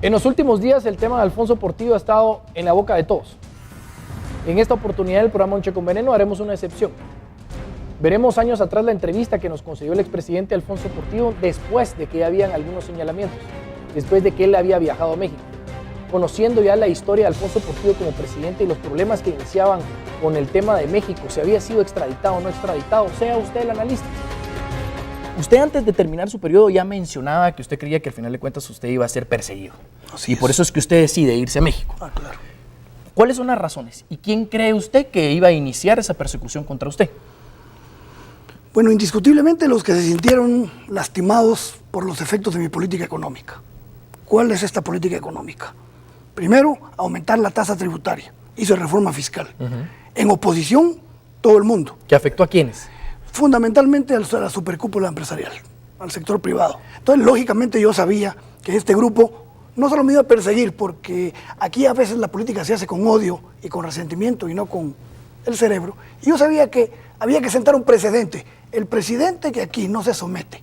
En los últimos días el tema de Alfonso Portillo ha estado en la boca de todos. En esta oportunidad del programa Un Che con Veneno haremos una excepción. Veremos años atrás la entrevista que nos concedió el expresidente Alfonso Portillo después de que ya habían algunos señalamientos, después de que él había viajado a México, conociendo ya la historia de Alfonso Portillo como presidente y los problemas que iniciaban con el tema de México, si había sido extraditado o no extraditado, sea usted el analista. Usted antes de terminar su periodo ya mencionaba que usted creía que al final de cuentas usted iba a ser perseguido. Y por eso es que usted decide irse a México. Claro. ¿Cuáles son las razones? ¿Y quién cree usted que iba a iniciar esa persecución contra usted? Bueno, indiscutiblemente los que se sintieron lastimados por los efectos de mi política económica. ¿Cuál es esta política económica? Primero, aumentar la tasa tributaria. Hizo reforma fiscal. En oposición, todo el mundo. ¿Que afectó a quiénes? Fundamentalmente a la supercúpula empresarial, al sector privado. Entonces, lógicamente, yo sabía que este grupo no solo me iba a perseguir, porque aquí a veces la política se hace con odio y con resentimiento y no con el cerebro. Y yo sabía que había que sentar un precedente. El presidente que aquí no se somete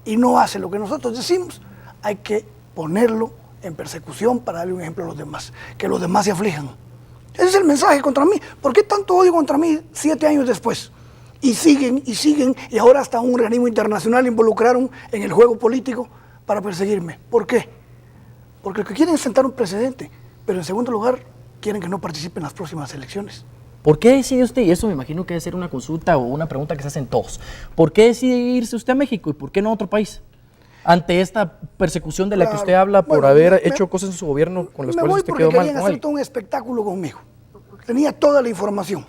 y no hace lo que nosotros decimos, hay que ponerlo en persecución para darle un ejemplo a los demás, que los demás se aflijan. Ese es el mensaje contra mí. ¿Por qué tanto odio contra mí 7 años después? Y siguen, y ahora hasta un organismo internacional involucraron en el juego político para perseguirme. ¿Por qué? Porque lo que quieren es sentar un precedente, pero en segundo lugar, quieren que no participe en las próximas elecciones. ¿Por qué decide usted, y eso me imagino que debe ser una consulta o una pregunta que se hacen todos, ¿por qué decide irse usted a México y por qué no a otro país? Ante esta persecución de la que usted habla por haber hecho cosas en su gobierno con las cuales usted quedó mal. Me voy porque querían hacer todo un espectáculo conmigo. Tenía toda la información.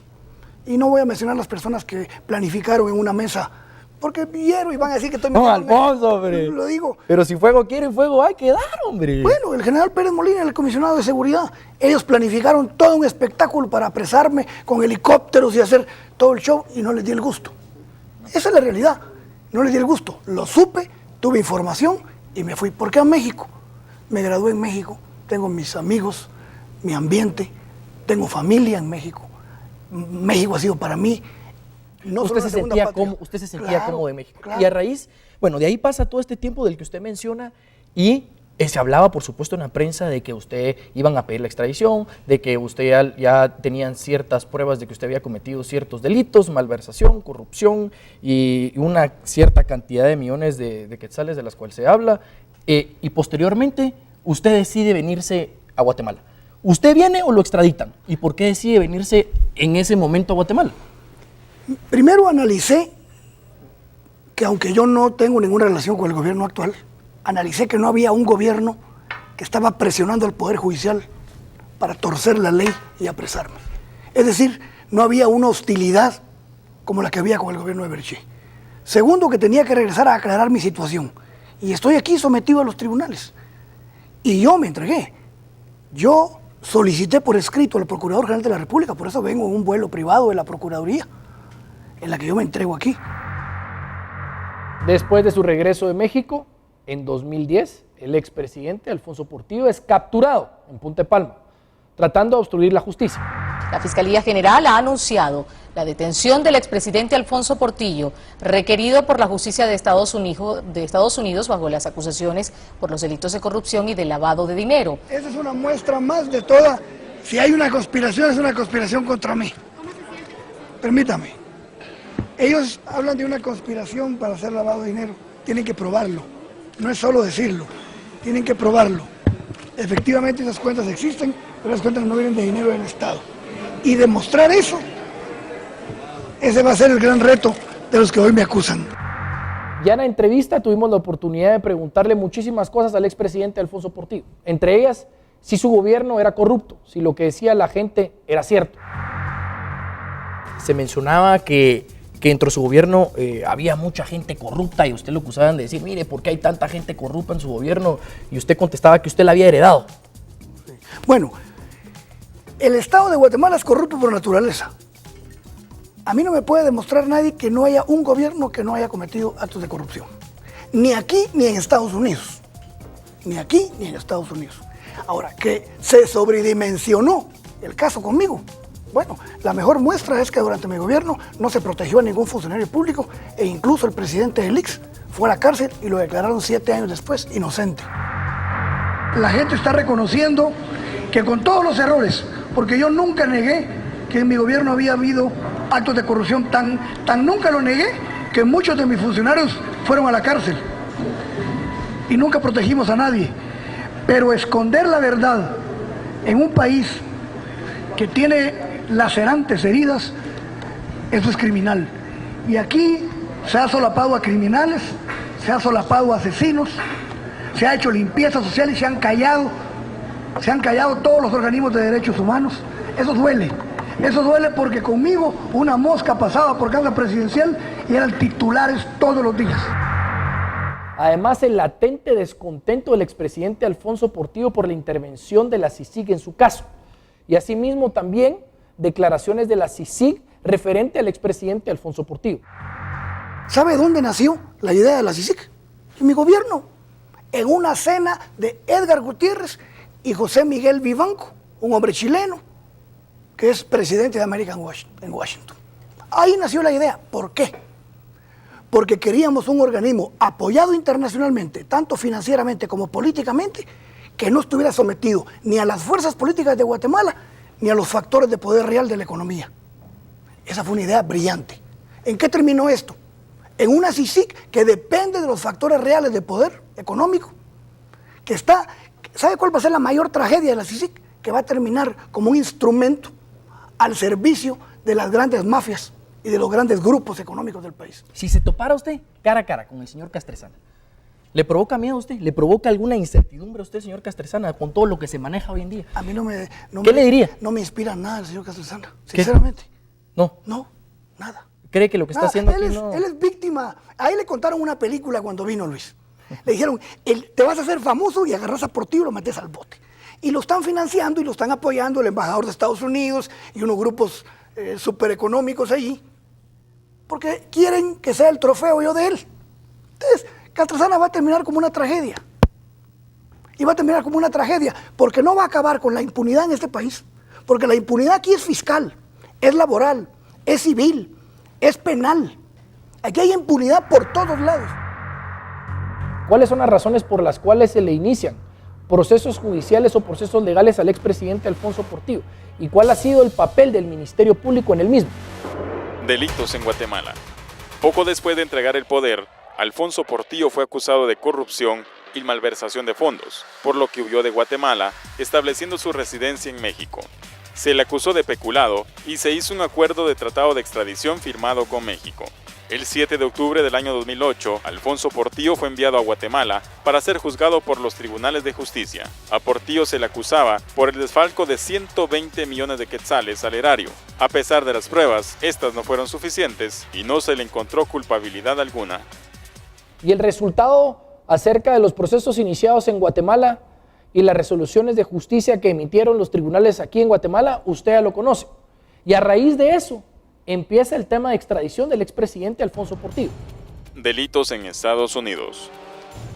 Y no voy a mencionar las personas que planificaron en una mesa, porque vieron y van a decir que estoy... No, Alfonso, hombre. Lo digo. Pero si fuego quieren, fuego hay que dar, hombre. Bueno, el general Pérez Molina, el comisionado de seguridad, ellos planificaron todo un espectáculo para apresarme con helicópteros y hacer todo el show y no les di el gusto. Esa es la realidad. No les di el gusto. Lo supe, tuve información y me fui. ¿Por qué a México? Me gradué en México, tengo mis amigos, mi ambiente, tengo familia en México. México ha sido para mí no usted solo se sentía cómodo de México. Claro. Y a raíz, bueno, de ahí pasa todo este tiempo del que usted menciona y se hablaba, por supuesto, en la prensa de que usted iban a pedir la extradición, de que usted ya tenían ciertas pruebas de que usted había cometido ciertos delitos, malversación, corrupción y una cierta cantidad de millones de quetzales de las cuales se habla. Y posteriormente, usted decide venirse a Guatemala. ¿Usted viene o lo extraditan? ¿Y por qué decide venirse en ese momento a Guatemala? Primero analicé que aunque yo no tengo ninguna relación con el gobierno actual, analicé que no había un gobierno que estaba presionando al Poder Judicial para torcer la ley y apresarme. Es decir, no había una hostilidad como la que había con el gobierno de Berché. Segundo, que tenía que regresar a aclarar mi situación. Y estoy aquí sometido a los tribunales. Y yo me entregué. Yo solicité por escrito al Procurador General de la República, por eso vengo en un vuelo privado de la Procuraduría, en la que yo me entrego aquí. Después de su regreso de México, en 2010, el expresidente Alfonso Portillo es capturado en Punta de Palma, tratando de obstruir la justicia. La Fiscalía General ha anunciado la detención del expresidente Alfonso Portillo, requerido por la justicia de Estados Unidos bajo las acusaciones por los delitos de corrupción y de lavado de dinero. Esa es una muestra más de toda. Si hay una conspiración, es una conspiración contra mí. Permítame. Ellos hablan de una conspiración para hacer lavado de dinero. Tienen que probarlo. No es solo decirlo. Tienen que probarlo. Efectivamente esas cuentas existen, pero las cuentas no vienen de dinero del Estado. Y demostrar eso, ese va a ser el gran reto de los que hoy me acusan. Ya en la entrevista tuvimos la oportunidad de preguntarle muchísimas cosas al expresidente Alfonso Portillo. Entre ellas, si su gobierno era corrupto, si lo que decía la gente era cierto. Se mencionaba que dentro de su gobierno había mucha gente corrupta y usted lo acusaban de decir, mire, ¿por qué hay tanta gente corrupta en su gobierno? Y usted contestaba que usted la había heredado. Bueno, el Estado de Guatemala es corrupto por naturaleza. A mí no me puede demostrar nadie que no haya un gobierno que no haya cometido actos de corrupción. Ni aquí ni en Estados Unidos. Ni aquí ni en Estados Unidos. Ahora, que se sobredimensionó el caso conmigo. Bueno, la mejor muestra es que durante mi gobierno no se protegió a ningún funcionario público e incluso el presidente del ICS fue a la cárcel y lo declararon 7 años después inocente. la gente está reconociendo que con todos los errores, porque yo nunca negué que en mi gobierno había habido actos de corrupción, tan nunca lo negué que muchos de mis funcionarios fueron a la cárcel y nunca protegimos a nadie. Pero esconder la verdad en un país que tiene lacerantes heridas, eso es criminal. Y aquí se ha solapado a criminales, se ha solapado a asesinos, se ha hecho limpieza social y se han callado todos los organismos de derechos humanos. Eso duele porque conmigo una mosca pasaba por casa presidencial y eran titulares todos los días. Además, el latente descontento del expresidente Alfonso Portillo por la intervención de la CICIG en su caso. Y asimismo también declaraciones de la CICIG referente al expresidente Alfonso Portillo. ¿Sabe dónde nació la idea de la CICIG? En mi gobierno, en una cena de Edgar Gutiérrez y José Miguel Vivanco, un hombre chileno que es presidente de América en Washington. Ahí nació la idea. ¿Por qué? Porque queríamos un organismo apoyado internacionalmente, tanto financieramente como políticamente, que no estuviera sometido ni a las fuerzas políticas de Guatemala, ni a los factores de poder real de la economía. Esa fue una idea brillante. ¿En qué terminó esto? En una CICIG que depende de los factores reales de poder económico, ¿sabe cuál va a ser la mayor tragedia de la CICIG? Que va a terminar como un instrumento al servicio de las grandes mafias y de los grandes grupos económicos del país. Si se topara usted cara a cara con el señor Castresana, ¿le provoca miedo a usted? ¿Le provoca alguna incertidumbre a usted, señor Castresana, con todo lo que se maneja hoy en día? A mí ¿Qué le diría? No me inspira nada el señor Castresana, sinceramente. No, nada. ¿Cree que lo que está haciendo aquí no? Él es víctima. Ahí le contaron una película cuando vino Luis. Le dijeron, te vas a hacer famoso y agarras a Portillo y lo metes al bote. Y lo están financiando y lo están apoyando el embajador de Estados Unidos y unos grupos súper económicos allí, porque quieren que sea el trofeo yo de él. Entonces, Castresana va a terminar como una tragedia. Y va a terminar como una tragedia, porque no va a acabar con la impunidad en este país. Porque la impunidad aquí es fiscal, es laboral, es civil, es penal. Aquí hay impunidad por todos lados. ¿Cuáles son las razones por las cuales se le inician procesos judiciales o procesos legales al expresidente Alfonso Portillo? ¿Y cuál ha sido el papel del Ministerio Público en el mismo? Delitos en Guatemala. Poco después de entregar el poder, Alfonso Portillo fue acusado de corrupción y malversación de fondos, por lo que huyó de Guatemala, estableciendo su residencia en México. Se le acusó de peculado y se hizo un acuerdo de tratado de extradición firmado con México. El 7 de octubre del año 2008, Alfonso Portillo fue enviado a Guatemala para ser juzgado por los tribunales de justicia. A Portillo se le acusaba por el desfalco de 120 millones de quetzales al erario. A pesar de las pruebas, estas no fueron suficientes y no se le encontró culpabilidad alguna. Y el resultado acerca de los procesos iniciados en Guatemala y las resoluciones de justicia que emitieron los tribunales aquí en Guatemala, usted ya lo conoce. Y a raíz de eso, empieza el tema de extradición del expresidente Alfonso Portillo. Delitos en Estados Unidos.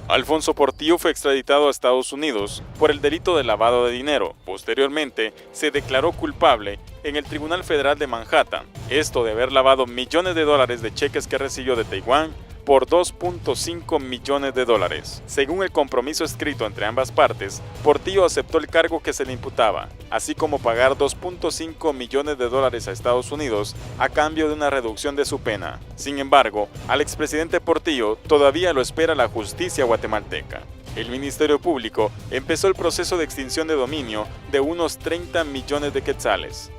Alfonso Portillo fue extraditado a Estados Unidos por el delito de lavado de dinero. Posteriormente, se declaró culpable en el Tribunal Federal de Manhattan, esto de haber lavado millones de dólares de cheques que recibió de Taiwán por 2.5 millones de dólares. Según el compromiso escrito entre ambas partes, Portillo aceptó el cargo que se le imputaba, así como pagar 2.5 millones de dólares a Estados Unidos a cambio de una reducción de su pena. Sin embargo, al expresidente Portillo todavía lo espera la justicia guatemalteca. El Ministerio Público empezó el proceso de extinción de dominio de unos 30 millones de quetzales.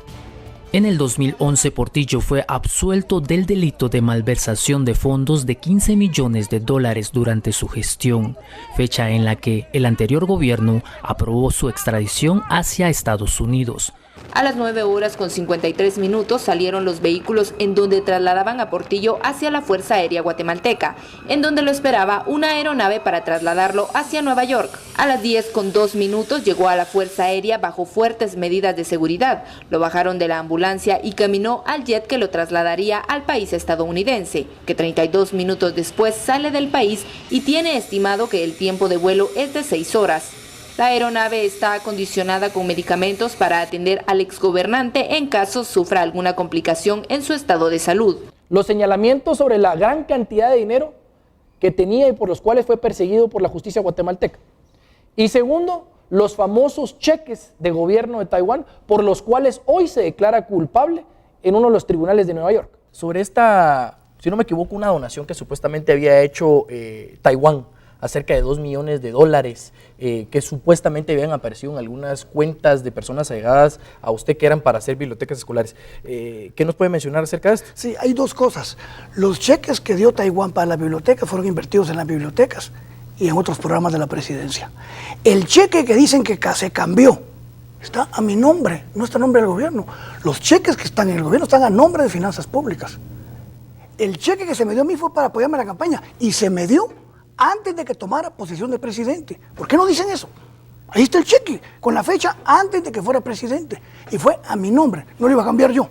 En el 2011, Portillo fue absuelto del delito de malversación de fondos de 15 millones de dólares durante su gestión, fecha en la que el anterior gobierno aprobó su extradición hacia Estados Unidos. A las 9:53 salieron los vehículos en donde trasladaban a Portillo hacia la Fuerza Aérea Guatemalteca, en donde lo esperaba una aeronave para trasladarlo hacia Nueva York. A las 10:02 llegó a la Fuerza Aérea bajo fuertes medidas de seguridad. Lo bajaron de la ambulancia y caminó al jet que lo trasladaría al país estadounidense, que 32 minutos después sale del país y tiene estimado que el tiempo de vuelo es de 6 horas. La aeronave está acondicionada con medicamentos para atender al exgobernante en caso sufra alguna complicación en su estado de salud. Los señalamientos sobre la gran cantidad de dinero que tenía y por los cuales fue perseguido por la justicia guatemalteca. Y segundo, los famosos cheques de gobierno de Taiwán por los cuales hoy se declara culpable en uno de los tribunales de Nueva York. Sobre esta, si no me equivoco, una donación que supuestamente había hecho Taiwán, acerca de $2 millones, que supuestamente habían aparecido en algunas cuentas de personas allegadas a usted que eran para hacer bibliotecas escolares. ¿Qué nos puede mencionar acerca de esto? Sí, hay dos cosas. Los cheques que dio Taiwán para las bibliotecas fueron invertidos en las bibliotecas y en otros programas de la presidencia. El cheque que dicen que se cambió está a mi nombre, no está a nombre del gobierno. Los cheques que están en el gobierno están a nombre de finanzas públicas. El cheque que se me dio a mí fue para apoyarme en la campaña y se me dio antes de que tomara posesión de presidente. ¿Por qué no dicen eso? Ahí está el cheque, con la fecha antes de que fuera presidente. Y fue a mi nombre, no lo iba a cambiar yo.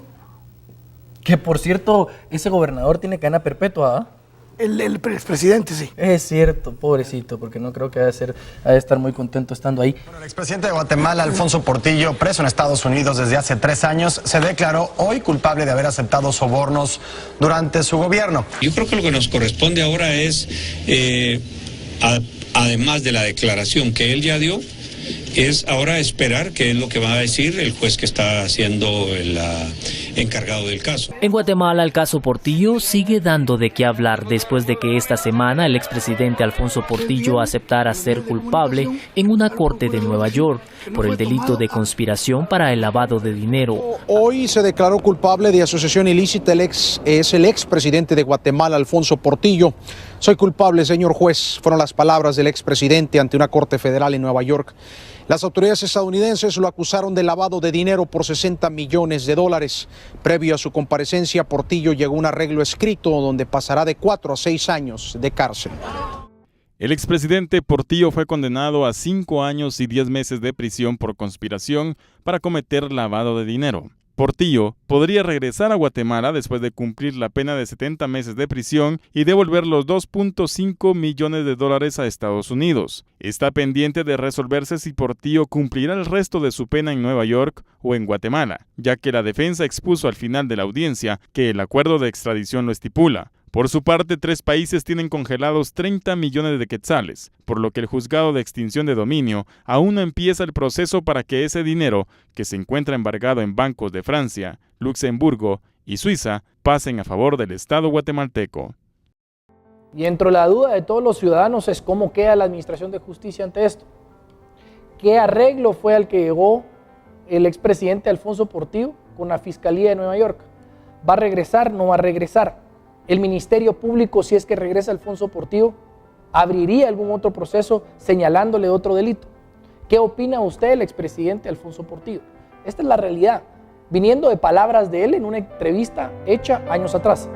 Que por cierto, ese gobernador tiene cadena perpetua, ¿ah? El presidente, sí. Es cierto, pobrecito, porque no creo que ha de estar muy contento estando ahí. Bueno, el expresidente de Guatemala, Alfonso Portillo, preso en Estados Unidos desde hace 3 años, se declaró hoy culpable de haber aceptado sobornos durante su gobierno. Yo creo que lo que nos corresponde ahora es, además de la declaración que él ya dio, es ahora esperar qué es lo que va a decir el juez que está siendo el encargado del caso. En Guatemala, el caso Portillo sigue dando de qué hablar después de que esta semana el expresidente Alfonso Portillo aceptara ser culpable en una corte de Nueva York por el delito de conspiración para el lavado de dinero. Hoy se declaró culpable de asociación ilícita, es el expresidente de Guatemala, Alfonso Portillo. Soy culpable, señor juez, fueron las palabras del expresidente ante una corte federal en Nueva York. Las autoridades estadounidenses lo acusaron de lavado de dinero por $60 millones. Previo a su comparecencia, Portillo llegó a un arreglo escrito donde pasará de 4 a 6 años de cárcel. El expresidente Portillo fue condenado a 5 años y 10 meses de prisión por conspiración para cometer lavado de dinero. Portillo podría regresar a Guatemala después de cumplir la pena de 70 meses de prisión y devolver los $2.5 millones a Estados Unidos. Está pendiente de resolverse si Portillo cumplirá el resto de su pena en Nueva York o en Guatemala, ya que la defensa expuso al final de la audiencia que el acuerdo de extradición lo estipula. Por su parte, 3 países tienen congelados 30 millones de quetzales, por lo que el juzgado de extinción de dominio aún no empieza el proceso para que ese dinero, que se encuentra embargado en bancos de Francia, Luxemburgo y Suiza, pasen a favor del Estado guatemalteco. Y dentro de la duda de todos los ciudadanos es cómo queda la administración de justicia ante esto. ¿Qué arreglo fue al que llegó el expresidente Alfonso Portillo con la Fiscalía de Nueva York? ¿Va a regresar? ¿No va a regresar? El Ministerio Público, si es que regresa Alfonso Portillo, ¿abriría algún otro proceso señalándole otro delito? ¿Qué opina usted del expresidente Alfonso Portillo? Esta es la realidad, viniendo de palabras de él en una entrevista hecha años atrás.